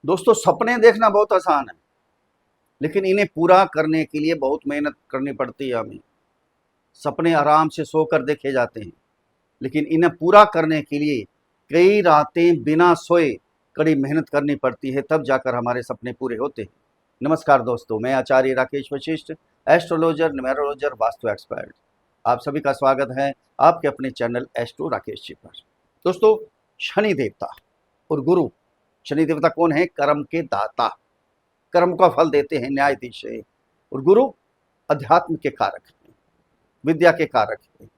दोस्तों, सपने देखना बहुत आसान है, लेकिन इन्हें पूरा करने के लिए बहुत मेहनत करनी पड़ती है हमें। सपने आराम से सोकर देखे जाते हैं, लेकिन इन्हें पूरा करने के लिए कई रातें बिना सोए कड़ी मेहनत करनी पड़ती है, तब जाकर हमारे सपने पूरे होते हैं। नमस्कार दोस्तों, मैं आचार्य राकेश वशिष्ठ, एस्ट्रोलॉजर, न्यूमेरोलॉजर, वास्तु एक्सपर्ट। आप सभी का स्वागत है आपके अपने चैनल एस्ट्रो राकेश जी पर। दोस्तों, शनि देवता और गुरु। शनि देवता कौन है? कर्म के दाता, कर्म का फल देते हैं, न्यायाधीश है। और गुरु अध्यात्म के कारक हैं, विद्या के कारक हैं,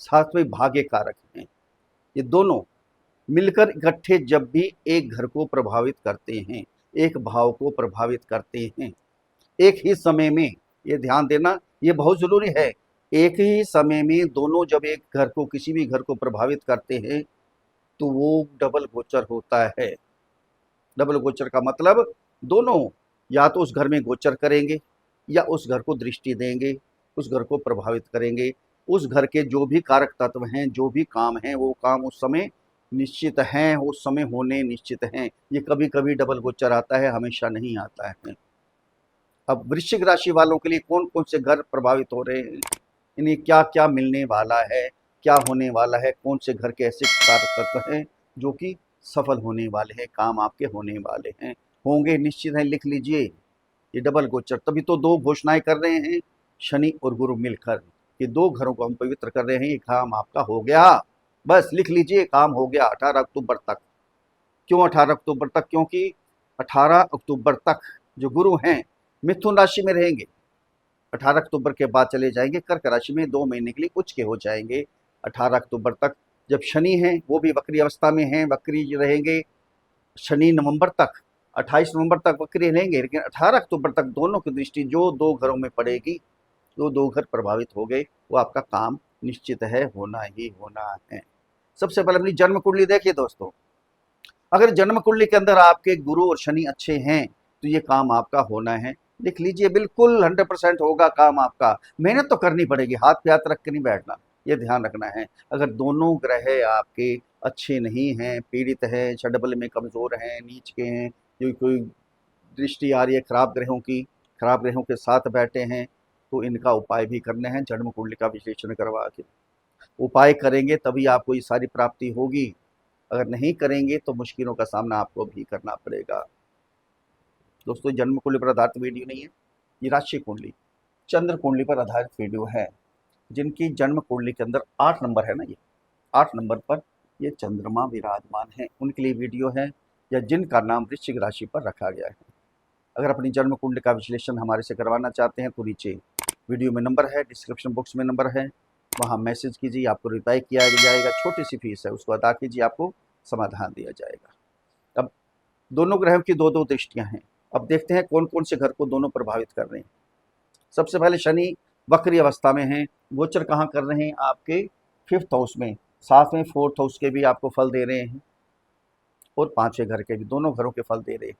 साथ में भाग्य कारक हैं। ये दोनों मिलकर इकट्ठे जब भी एक घर को प्रभावित करते हैं, एक भाव को प्रभावित करते हैं, एक ही समय में, ये ध्यान देना, ये बहुत जरूरी है। एक ही समय में दोनों जब एक घर को, किसी भी घर को प्रभावित करते हैं, तो वो डबल गोचर होता है। डबल गोचर का मतलब दोनों या तो उस घर में गोचर करेंगे या उस घर को दृष्टि देंगे, उस घर को प्रभावित करेंगे। उस घर के जो भी कारक तत्व हैं, जो भी काम हैं, वो काम उस समय निश्चित हैं, उस समय होने निश्चित हैं। ये कभी कभी डबल गोचर आता है, हमेशा नहीं आता है। अब वृश्चिक राशि वालों के लिए कौन कौन से घर प्रभावित हो रहे हैं, इन्हें क्या क्या मिलने वाला है, क्या होने वाला है, कौन से घर के ऐसे कारक तत्व हैं जो कि सफल होने वाले हैं, काम आपके होने वाले हैं, होंगे निश्चित है। लिख लीजिए, ये डबल गोचर, तभी तो दो घोषणाएं कर रहे हैं शनि और गुरु मिलकर कि दो घरों को हम पवित्र कर रहे हैं, ये काम आपका हो गया। बस लिख लीजिए, काम हो गया 18 अक्टूबर तक। क्यों 18 अक्टूबर तक? क्योंकि 18 अक्टूबर तक जो गुरु हैं मिथुन राशि में रहेंगे, 18 अक्टूबर के बाद चले जाएंगे कर्क राशि में, 2 महीने के लिए उच्च के हो जाएंगे 18 अक्टूबर तक। जब शनि है वो भी वक्री अवस्था में हैं, वक्री रहेंगे शनि नवंबर तक, 28 नवंबर तक वक्री रहेंगे, लेकिन 18 अक्टूबर तक दोनों की दृष्टि जो दो घरों में पड़ेगी, जो दो घर प्रभावित हो गए, वो आपका काम निश्चित है, होना ही होना है। सबसे पहले अपनी जन्म कुंडली देखिए दोस्तों। अगर जन्म कुंडली के अंदर आपके गुरु और शनि अच्छे हैं, तो ये काम आपका होना है। लिख लीजिए, बिल्कुल 100% होगा काम आपका। मेहनत तो करनी पड़ेगी, हाथ पे हाथ रख के नहीं बैठना, ये ध्यान रखना है। अगर दोनों ग्रह आपके अच्छे नहीं हैं, पीड़ित हैं, षडबल में कमजोर हैं, नीच के हैं, जो कोई दृष्टि आ रही है खराब ग्रहों की, खराब ग्रहों के साथ बैठे हैं, तो इनका उपाय भी करने हैं। जन्म कुंडली का विश्लेषण करवा के उपाय करेंगे तभी आपको ये सारी प्राप्ति होगी। अगर नहीं करेंगे तो मुश्किलों का सामना आपको भी करना पड़ेगा। दोस्तों, जन्म कुंडली पर आधारित वीडियो नहीं है, ये राशि कुंडली, चंद्र कुंडली पर आधारित वीडियो है। जिनकी जन्म कुंडली के अंदर 8 नंबर है ना, ये 8 नंबर पर ये चंद्रमा विराजमान है, उनके लिए वीडियो है, या जिनका नाम वृश्चिक राशि पर रखा गया है। अगर अपनी जन्म कुंडली का विश्लेषण हमारे से करवाना चाहते हैं तो नीचे वीडियो में नंबर है, डिस्क्रिप्शन बॉक्स में नंबर है, वहाँ मैसेज कीजिए, आपको रिप्लाई किया जाएगा। छोटी सी फीस है, उसको अदा कीजिए, आपको समाधान दिया जाएगा। अब दोनों ग्रहों की दो दो दृष्टियां हैं। अब देखते हैं कौन कौन से घर को दोनों प्रभावित कर रहे हैं। सबसे पहले शनि वक्री अवस्था में हैं, गोचर कहाँ कर रहे हैं? आपके 5th हाउस में, साथ में 4th हाउस के भी आपको फल दे रहे हैं और 5वें घर के भी, दोनों घरों के फल दे रहे हैं।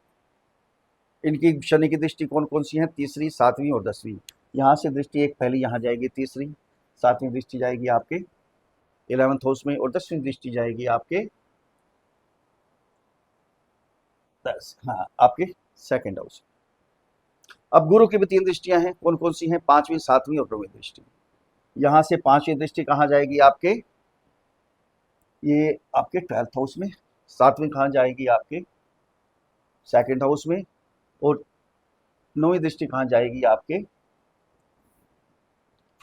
इनकी शनि की दृष्टि कौन कौन सी है? तीसरी, 7वीं और 10वीं। यहाँ से दृष्टि एक पहली यहाँ जाएगी तीसरी, 7वीं दृष्टि जाएगी आपके 11th हाउस में, और 10वीं दृष्टि जाएगी आपके आपके 2nd हाउस। अब गुरु की भी 3 दृष्टियां हैं, कौन कौन सी हैं? 5वीं, 7वीं और 9वीं दृष्टि। यहाँ से 5वीं दृष्टि कहाँ जाएगी आपके? ये आपके 12th हाउस में। 7वीं कहाँ जाएगी? आपके 2nd हाउस में। और 9वीं दृष्टि कहाँ जाएगी? आपके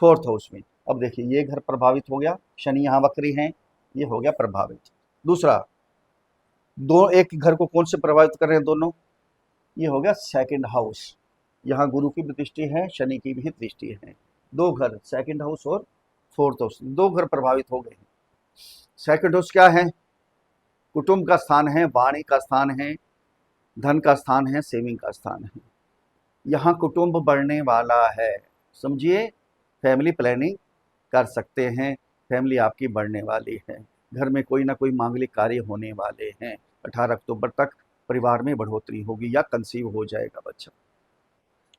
4th हाउस में। अब देखिए, ये घर प्रभावित हो गया, शनि यहाँ वक्री हैं, ये हो गया प्रभावित। दूसरा, दो एक घर को कौन से प्रभावित कर रहे हैं दोनों? ये हो गया 2nd हाउस। यहाँ गुरु की भी दृष्टि है, शनि की भी दृष्टि है। दो घर, 2nd हाउस और 4th हाउस, दो घर प्रभावित हो गए। 2nd हाउस क्या है? कुटुंब का स्थान है, वाणी का स्थान है, धन का स्थान है, सेविंग का स्थान है। यहाँ कुटुंब बढ़ने वाला है, समझिए, फैमिली प्लानिंग कर सकते हैं, फैमिली आपकी बढ़ने वाली है। घर में कोई ना कोई मांगलिक कार्य होने वाले हैं। 18 अक्टूबर तक परिवार में बढ़ोतरी होगी या कंसीव हो जाएगा बच्चा।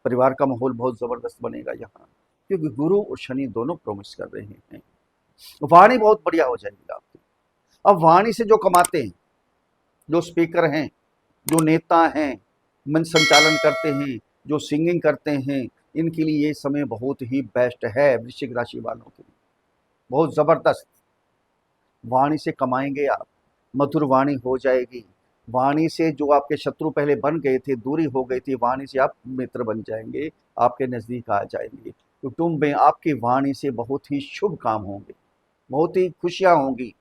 परिवार का माहौल बहुत ज़बरदस्त बनेगा यहाँ, क्योंकि गुरु और शनि दोनों प्रोमिस कर रहे हैं। वाणी बहुत बढ़िया हो जाएगी आपकी। अब वाणी से जो कमाते हैं, जो स्पीकर हैं, जो नेता हैं, मंच संचालन करते हैं, जो सिंगिंग करते हैं, इनके लिए ये समय बहुत ही बेस्ट है। वृश्चिक राशि वालों के लिए बहुत ज़बरदस्त वाणी से कमाएंगे आप, मधुर वाणी हो जाएगी। वाणी से जो आपके शत्रु पहले बन गए थे, दूरी हो गई थी, वाणी से आप मित्र बन जाएंगे, आपके नज़दीक आ जाएंगे। कुटुंब में आपकी वाणी से बहुत ही शुभ काम होंगे, बहुत ही खुशियाँ होंगी,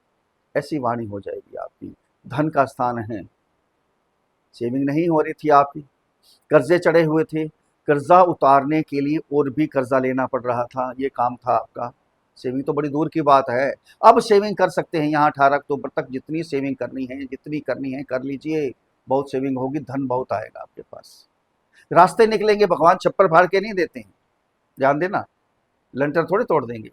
ऐसी वाणी हो जाएगी आपकी। धन का स्थान है, सेविंग नहीं हो रही थी आपकी, कर्जे चढ़े हुए थे, कर्जा उतारने के लिए और भी कर्जा लेना पड़ रहा था, ये काम था आपका। सेविंग तो बड़ी दूर की बात है, अब सेविंग कर सकते हैं। यहाँ 18 अक्टूबर तक जितनी सेविंग करनी है, जितनी करनी है कर लीजिए, बहुत सेविंग होगी, धन बहुत आएगा आपके पास। रास्ते निकलेंगे, भगवान छप्पर फाड़ के नहीं देते हैं, ध्यान देना, लंटर थोड़े तोड़ देंगे।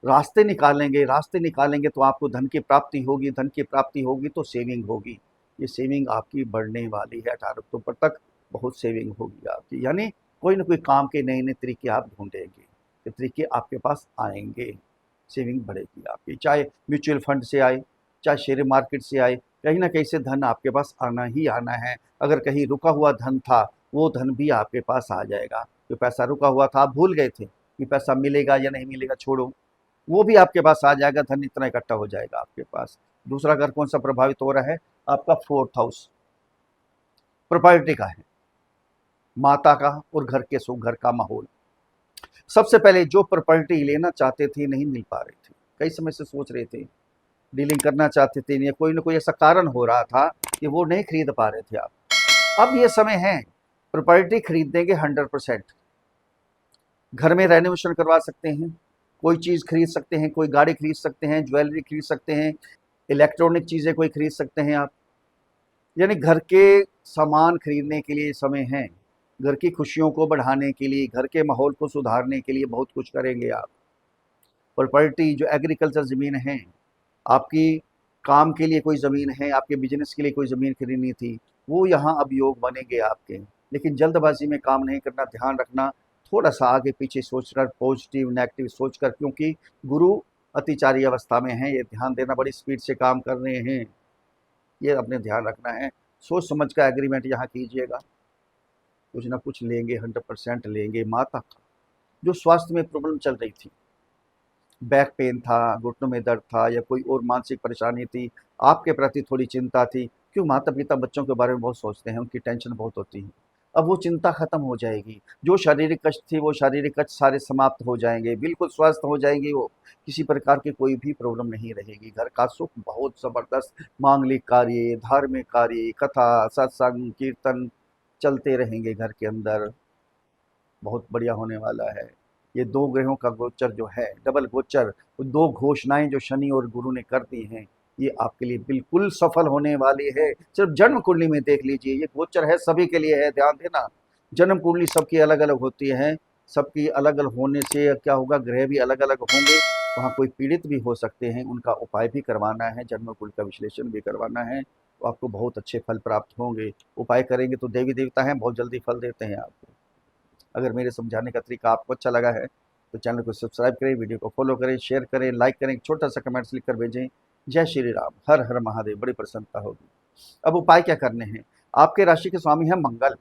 रास्ते निकालेंगे तो आपको धन की प्राप्ति होगी, धन की प्राप्ति होगी तो सेविंग होगी। ये सेविंग आपकी बढ़ने वाली है 18 अक्टूबर तक, बहुत सेविंग होगी आपकी। यानी कोई ना कोई काम के नए नए तरीके आप ढूंढेंगे, ये तरीके आपके पास आएंगे, सेविंग बढ़ेगी आपकी। चाहे म्यूचुअल फंड से आए, चाहे शेयर मार्केट से आए, कहीं ना कहीं से धन आपके पास आना ही आना है। अगर कहीं रुका हुआ धन था, वो धन भी आपके पास आ जाएगा। जो पैसा रुका हुआ था, आप भूल गए थे कि पैसा मिलेगा या नहीं मिलेगा, छोड़ो, वो भी आपके पास आ जाएगा, धन इतना इकट्ठा हो जाएगा आपके पास। दूसरा घर कौन सा प्रभावित हो रहा है? आपका 4th हाउस प्रॉपर्टी का है, माता का और घर के सुख, घर का माहौल। सबसे पहले जो प्रॉपर्टी लेना चाहते थे, नहीं मिल पा रही थी, कई समय से सोच रहे थे, डीलिंग करना चाहते थे, या कोई ना कोई ऐसा कारण हो रहा था कि वो नहीं खरीद पा रहे थे आप। अब ये समय है, प्रॉपर्टी खरीद देंगे 100%। घर में रेनोवेशन करवा सकते हैं, कोई चीज़ खरीद सकते हैं, कोई गाड़ी खरीद सकते हैं, ज्वेलरी खरीद सकते हैं, इलेक्ट्रॉनिक चीज़ें कोई खरीद सकते हैं आप। यानी घर के सामान खरीदने के लिए समय है, घर की खुशियों को बढ़ाने के लिए, घर के माहौल को सुधारने के लिए बहुत कुछ करेंगे आप। प्रॉपर्टी जो एग्रीकल्चर ज़मीन है आपकी, काम के लिए कोई ज़मीन है, आपके बिजनेस के लिए कोई ज़मीन खरीदनी थी, वो यहाँ अब योग बनेंगे आपके। लेकिन जल्दबाजी में काम नहीं करना, ध्यान रखना, थोड़ा सा आगे पीछे सोचकर, पॉजिटिव नेगेटिव सोचकर, क्योंकि गुरु अतिचारी अवस्था में है, ये ध्यान देना, बड़ी स्पीड से काम कर रहे हैं, ये अपने ध्यान रखना है। सोच समझ का एग्रीमेंट यहाँ कीजिएगा, कुछ ना कुछ लेंगे, 100% लेंगे। माता का जो स्वास्थ्य में प्रॉब्लम चल रही थी, बैक पेन था, घुटनों में दर्द था, या कोई और मानसिक परेशानी थी, आपके प्रति थोड़ी चिंता थी, क्यों माता पिता बच्चों के बारे में बहुत सोचते हैं, उनकी टेंशन बहुत होती है, अब वो चिंता खत्म हो जाएगी। जो शारीरिक कष्ट थी, वो शारीरिक कष्ट सारे समाप्त हो जाएंगे, बिल्कुल स्वस्थ हो जाएंगे वो, किसी प्रकार की कोई भी प्रॉब्लम नहीं रहेगी। घर का सुख बहुत ज़बरदस्त, मांगलिक कार्य, धार्मिक कार्य, कथा, सत्संग, कीर्तन चलते रहेंगे घर के अंदर, बहुत बढ़िया होने वाला है। ये 2 ग्रहों का गोचर जो है, डबल गोचर, 2 घोषणाएं जो शनि और गुरु ने कर दी हैं, ये आपके लिए बिल्कुल सफल होने वाली है। सिर्फ जन्म कुंडली में देख लीजिए, ये गोचर है सभी के लिए है, ध्यान देना। जन्म कुंडली सबकी अलग अलग होती है, सबकी अलग अलग होने से क्या होगा, ग्रह भी अलग अलग होंगे, वहाँ कोई पीड़ित भी हो सकते हैं, उनका उपाय भी करवाना है, जन्म कुंडली का विश्लेषण भी करवाना है, तो आपको बहुत अच्छे फल प्राप्त होंगे। उपाय करेंगे तो देवी देवता हैं, बहुत जल्दी फल देते हैं आपको। अगर मेरे समझाने का तरीका आपको अच्छा लगा है तो चैनल को सब्सक्राइब करें, वीडियो को फॉलो करें, शेयर करें, लाइक करें, छोटा सा कमेंट्स लिख कर भेजें। जय श्री राम, हर हर महादेव, बड़ी प्रसन्नता होगी। अब उपाय क्या करने हैं? आपके राशि के स्वामी हैं मंगल,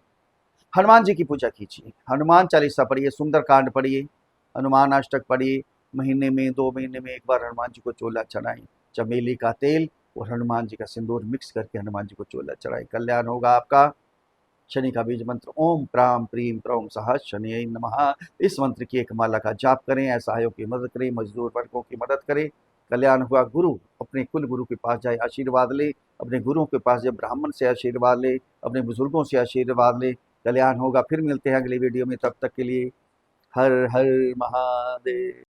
हनुमान जी की पूजा कीजिए, हनुमान चालीसा पढ़िए, सुंदरकांड पढ़िए, हनुमान अष्टक पढ़िए, महीने में 2 महीने में एक बार हनुमान जी को चोला चढ़ाएं, चमेली का तेल और हनुमान जी का सिंदूर मिक्स करके हनुमान जी को चोला चढ़ाएं, कल्याण होगा आपका। शनि का बीज मंत्र ओम प्राम प्रीम प्रौम सह शनि नमः, इस मंत्र की एक माला का जाप करें, असहायों की मदद करें, मजदूर वर्गों की मदद करें, कल्याण हुआ। गुरु, अपने कुल गुरु के पास जाए, आशीर्वाद ले, अपने गुरुओं के पास जाए, ब्राह्मण से आशीर्वाद ले, अपने बुजुर्गों से आशीर्वाद ले, कल्याण होगा। फिर मिलते हैं अगली वीडियो में, तब तक के लिए हर हर महादेव।